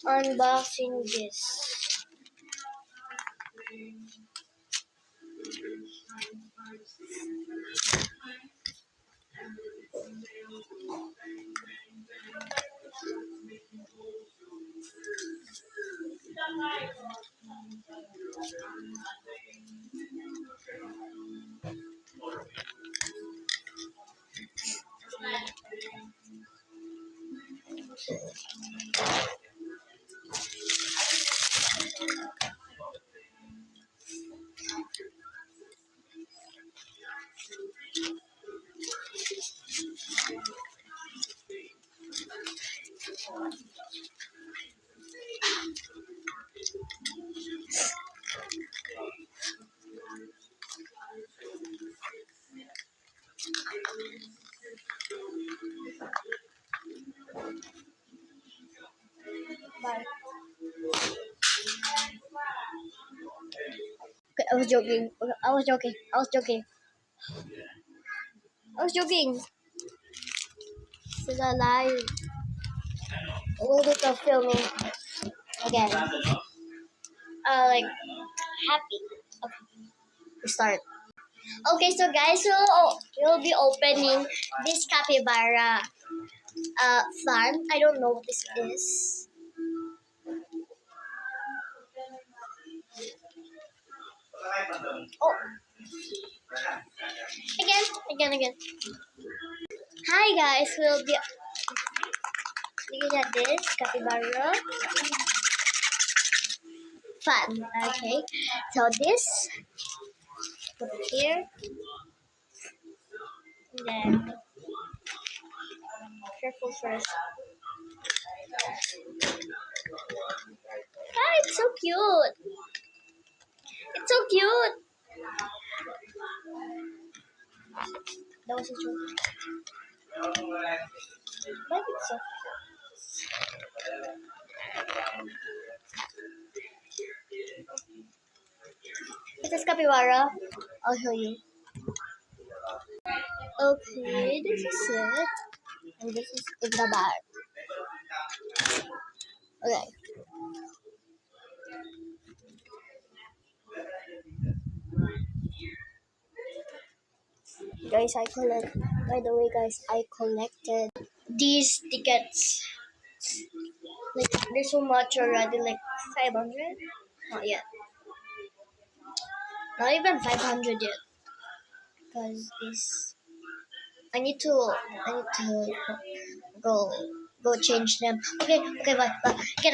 unboxing this. Bye. Okay, I was joking. I was joking. I was joking. I was joking. This is a lie. We'll do the filming again. Like happy. Okay, we start. Okay, so guys, we'll be opening this capybara fan. I don't know what this is. Oh, again. Hi guys, we'll be looking at this capybara fan. Okay, so this put it here, and then careful first. Ah, it's so cute. It's so cute. That was a joke. But it's so This is capybara. I'll show you. Okay, this is it. And this is in the bag. Okay. Guys, by the way, guys, I collected these tickets. Like, there's so much already, like 500? Not yet. Not even 500 yet. Because this, I need to go change them. Okay, bye. Get out.